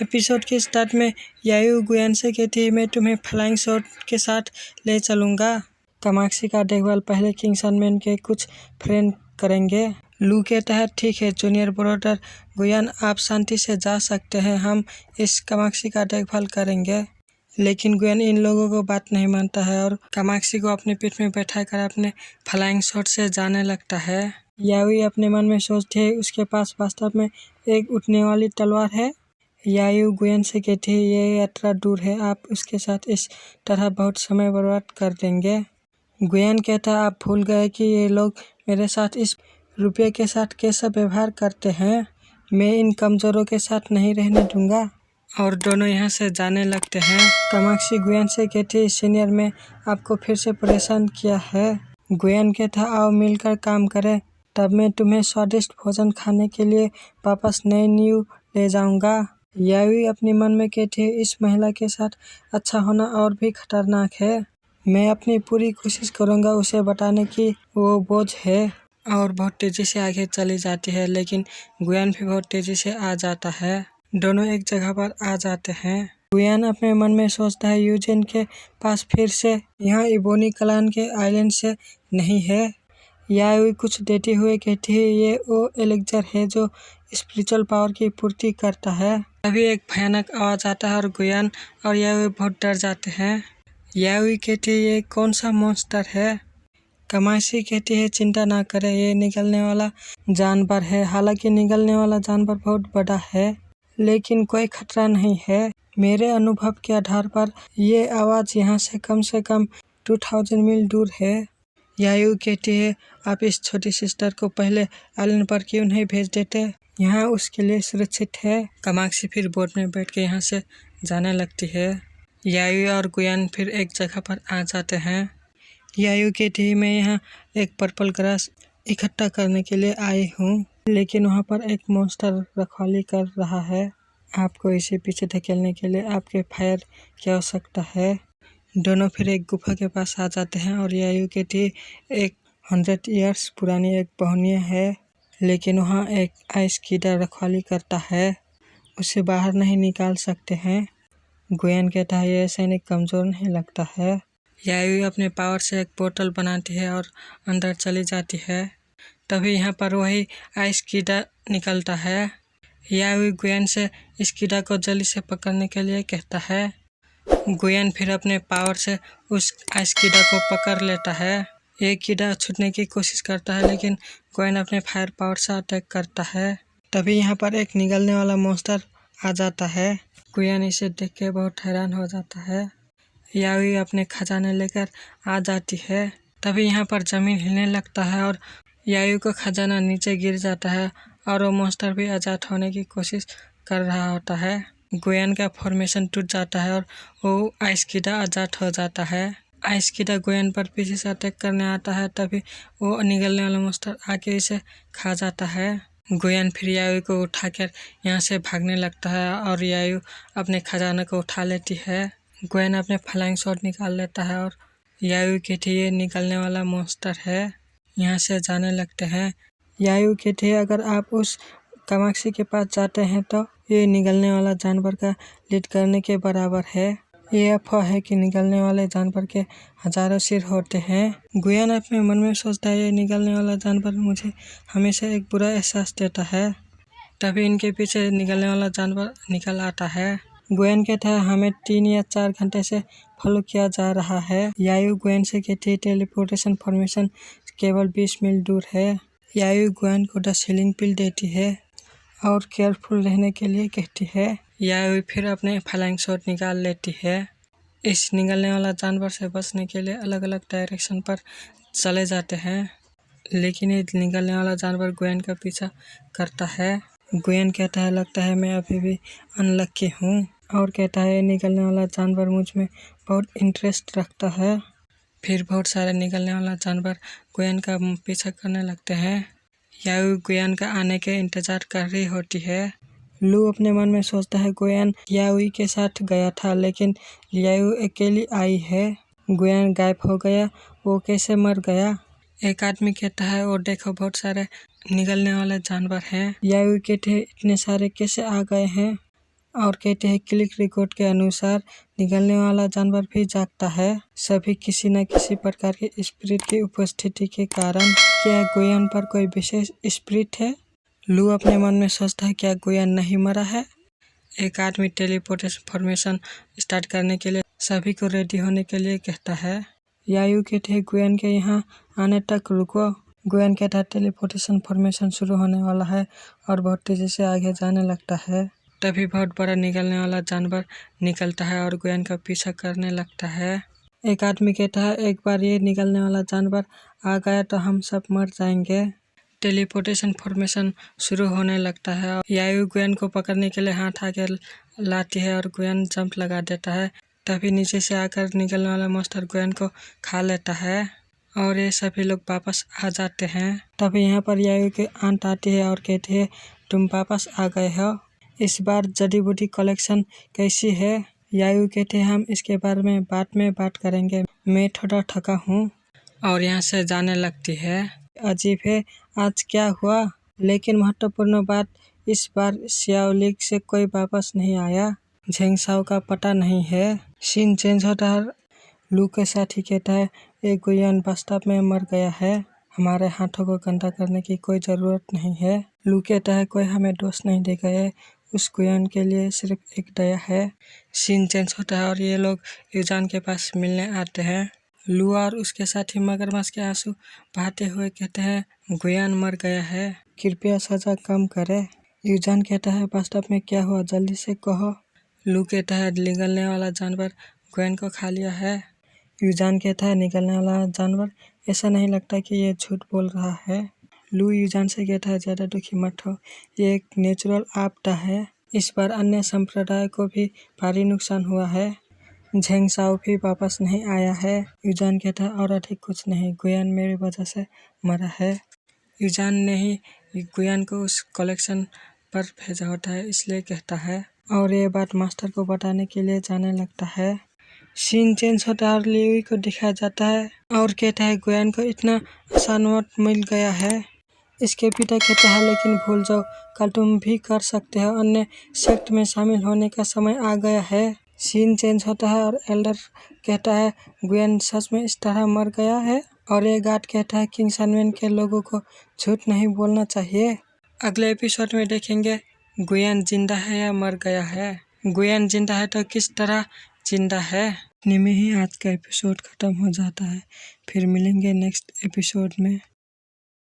Episode के start में यायू गुयान से कहती है, मैं तुम्हें फ्लाइंग शॉट के साथ ले चलूँगा। कामाक्षी का देखभाल पहले किंग सनमैन के कुछ फ्रेंड करेंगे। लू कहता है, ठीक है जूनियर ब्रदर गुयान, आप शांति से जा सकते हैं, हम इस कामाक्षी का देखभाल करेंगे। लेकिन गुयान इन लोगों को बात नहीं मानता है और कामाक्षी को अपने पीठ में बैठाकर अपने फ्लाइंग शॉट से जाने लगता है। यायू अपने मन में सोचती है, उसके पास वास्तव में एक उड़ने वाली तलवार है। यायू गुयान से कहती है, ये यात्रा दूर है, आप उसके साथ इस तरह बहुत समय बर्बाद कर देंगे। गुयान कहता है, आप भूल गए कि ये लोग मेरे साथ इस रुपये के साथ कैसा व्यवहार करते हैं, मैं इन कमज़ोरों के साथ नहीं रहने दूंगा। और दोनों यहाँ से जाने लगते हैं। कामाक्षी गुयान से कहती है, सीनियर मैं आपको फिर से परेशान किया है। गुयान कहता है, आओ मिलकर काम करें, तब मैं तुम्हें स्वादिष्ट भोजन खाने के लिए वापस नए न्यू ले जाऊंगा। यायू अपने मन में कहती है, इस महिला के साथ अच्छा होना और भी खतरनाक है, मैं अपनी पूरी कोशिश करूंगा उसे बताने की वो बोझ है। और बहुत तेज़ी से आगे चली जाती है, लेकिन गुयान भी बहुत तेज़ी से आ जाता है। दोनों एक जगह पर आ जाते हैं। गुयान अपने मन में सोचता है, यूजेन के पास फिर से यहाँ इबोनी क्लान के आइलैंड से नहीं है। यायू कुछ देते हुए कहती है, ये वो एलेक्जर है जो स्पिरिचुअल पावर की पूर्ति करता है। तभी एक भयानक आवाज़ आता है और गुयान और यायू बहुत डर जाते हैं। यायू कहती है, ये कौन सा मॉन्स्टर है। कामाक्षी कहती है, चिंता ना करें, ये निकलने वाला जानवर है। हालांकि निकलने वाला जानवर बहुत बड़ा है, लेकिन कोई खतरा नहीं है। मेरे अनुभव के आधार पर ये आवाज़ यहाँ से कम 2000 मील दूर है। यायू कहती है, आप इस छोटी सिस्टर को पहले आइलैंड पर क्यों नहीं भेज देते, यहाँ उसके लिए सुरक्षित है। कामाक्षी फिर बोट में बैठ के यहाँ से जाने लगती है। यायू और गुयान फिर एक जगह पर आ जाते हैं। यायू कहती है, मैं यहाँ एक पर्पल ग्रास इकट्ठा करने के लिए आई हूँ, लेकिन वहाँ पर एक मॉन्स्टर रखवाली कर रहा है, आपको इसे पीछे धकेलने के लिए आपके फायर की आवश्यकता है। दोनों फिर एक गुफा के पास आ जाते हैं और यायू कहती है, एक 100 ईयर्स पुरानी एक बहुनिया है, लेकिन वहाँ एक आइस कीड़ा रखवाली करता है, उसे बाहर नहीं निकाल सकते हैं। गुयान कहता है, ये सैनिक कमज़ोर नहीं लगता है। यायू अपने पावर से एक पोर्टल बनाती है और अंदर चली जाती है। तभी यहाँ पर वही आइस कीड़ा निकलता है। यायू गुयान से इस कीड़ा को जल्दी से पकड़ने के लिए कहता है। गुयान फिर अपने पावर से उस आइस कीड़ा को पकड़ लेता है। ये कीड़ा छूटने की कोशिश करता है, लेकिन गुयान अपने फायर पावर से अटैक करता है। तभी यहाँ पर एक निगलने वाला मॉन्स्टर आ जाता है। गुयान इसे देख के बहुत हैरान हो जाता है। यायू अपने खजाने लेकर आ जाती है। तभी यहाँ पर ज़मीन हिलने लगता है और यायू का खजाना नीचे गिर जाता है और वो मॉन्स्टर भी आज़ाद होने की कोशिश कर रहा होता है। गुयान का फॉर्मेशन टूट जाता है और वो आइस कीड़ा आज़ाद हो जाता है। आइस कीड़ा गुयान पर पीछे से अटैक करने आता है, तभी वो निगलने वाला मॉन्स्टर आके इसे खा जाता है। गुयान फिर यायू को उठाकर यहाँ से भागने लगता है और यायू अपने खजाने को उठा लेती है। गुयान अपने फ्लाइंग शॉट निकाल लेता है और यायू कहती है, ये निकलने वाला मॉन्स्टर है, यहाँ से जाने लगते हैं। यायू कहती है, अगर आप उस कामाक्षी के पास जाते हैं तो ये निकलने वाला जानवर का लीड करने के बराबर है। ये अफवाह है कि निकलने वाले जानवर के हजारों सिर होते हैं। गुयान अपने मन में सोचता है, ये निकलने वाला जानवर मुझे हमेशा एक बुरा एहसास देता है। तभी इनके पीछे निकलने वाला जानवर निकल आता है। गुयान कहता है, हमें 3 या 4 घंटे से फॉलो किया जा रहा है। यायू गुयान से कहती है, टेलीपोर्टेशन फॉर्मेशन केवल 20 मील दूर है। यायू गुयान को 10 हीलिंग पिल देती है और केयरफुल रहने के लिए कहती है। यायू फिर अपने फ्लाइंग शॉट निकाल लेती है। इस निकलने वाला जानवर से बचने के लिए अलग अलग डायरेक्शन पर चले जाते हैं, लेकिन ये निकलने वाला जानवर गुयान का पीछा करता है। गुयान कहता है, लगता है मैं अभी भी अनलक्की हूँ, और कहता है, ये निकलने वाला जानवर मुझ में बहुत इंटरेस्ट रखता है। फिर बहुत सारे निकलने वाला जानवर गुयान का पीछा करने लगते हैं। यायू गुयान का आने के इंतजार कर रही होती है। लू अपने मन में सोचता है, गुयान यायू के साथ गया था, लेकिन यायू अकेली आई है। गुयान गायब हो गया, वो कैसे मर गया। एक आदमी कहता है, और देखो बहुत सारे निकलने वाले जानवर हैं। यायू कहते हैं, इतने सारे कैसे आ गए हैं। और कहते हैं क्लिक रिकॉर्ड के अनुसार निकलने वाला जानवर भी जागता है, सभी किसी न किसी प्रकार के स्पिरिट की उपस्थिति के कारण। क्या गुयान पर कोई विशेष स्पिरिट है? लू अपने मन में सोचता है, क्या गुयान नहीं मरा है? एक आदमी टेलीपोर्टेशन फॉर्मेशन स्टार्ट करने के लिए सभी को रेडी होने के लिए कहता है। यायू कहते हैं, गुयान के यहाँ आने तक रुको। गुयान कहता है, टेलीपोर्टेशन फॉर्मेशन शुरू होने वाला है और बहुत तेजी से आगे जाने लगता है। तभी बहुत बड़ा निकलने वाला जानवर निकलता है और गुयान का पीछा करने लगता है। एक आदमी कहता है, एक बार ये निकलने वाला जानवर आ गया तो हम सब मर जाएंगे। टेलीपोर्टेशन फॉर्मेशन शुरू होने लगता है। यायू गुयान को पकड़ने के लिए हाथ आगे लाती है और गुयान जंप लगा देता है। तभी नीचे से आकर निकलने वाला मॉन्स्टर गुयान को खा लेता है और ये सभी लोग वापस आ जाते हैं। तभी यहाँ पर यायू की आंट आती है और कहती है, तुम वापस आ गए हो। इस बार जड़ी बूटी कलेक्शन कैसी है? यायू कहते हैं, हम इसके बारे में बाद में बात करेंगे, मैं थोड़ा थका हूँ। और यहाँ से जाने लगती है। अजीब है, आज क्या हुआ? लेकिन महत्वपूर्ण बात, इस बार शियाओलिंग से कोई वापस नहीं आया। झेंगसाओ का पता नहीं है। सीन चेंज होता है। लू के साथ ही कहता है, एक गुयान वास्तव में मर गया है, हमारे हाथों को गंदा करने की कोई ज़रूरत नहीं है। लू कहता है, कोई हमें दोष नहीं दे गए, उस गुयान के लिए सिर्फ एक दया है। सीन चेंज होता है और ये लोग यूजान के पास मिलने आते हैं। लू और उसके साथी मगरमच्छ के आंसू बहाते हुए कहते हैं, गुयान मर गया है, कृपया सजा कम करे। यूजान कहता है, वास्तव में क्या हुआ, जल्दी से कहो। लू कहता है, निगलने वाला जानवर गुयान को खा लिया है। यूजान कहता है, निकलने वाला जानवर? ऐसा नहीं लगता कि ये झूठ बोल रहा है। लू यूजान से कहता है, ज़्यादा दुखी मत हो, ये एक नेचुरल आपदा है, इस बार अन्य संप्रदाय को भी भारी नुकसान हुआ है। झेंगसाओ भी वापस नहीं आया है। यूजान कहता है, और अधिक कुछ नहीं, गुयान मेरी वजह से मरा है। यूजान ने ही गुयान को उस कलेक्शन पर भेजा होता है, इसलिए कहता है, और ये बात मास्टर को बताने के लिए जाने लगता है। सीन चेंज होता है और लिवी को दिखाया जाता है और कहता है, गुयान को इतना आसान मौत मिल गया है। इसके पिता कहता है, लेकिन भूल जाओ, कल तुम भी कर सकते हो, अन्य सेक्ट में शामिल होने का समय आ गया है। सीन चेंज होता है और एल्डर कहता है, गुयान सच में इस तरह मर गया है? और ये गार्ड कहता है, किंग सनमैन के लोगों को झूठ नहीं बोलना चाहिए। अगले एपिसोड में देखेंगे गुयान जिंदा है या मर गया है। गुयान जिंदा है तो किस तरह जिंदा है। इतने में ही आज का एपिसोड खत्म हो जाता है। फिर मिलेंगे नेक्स्ट एपिसोड में।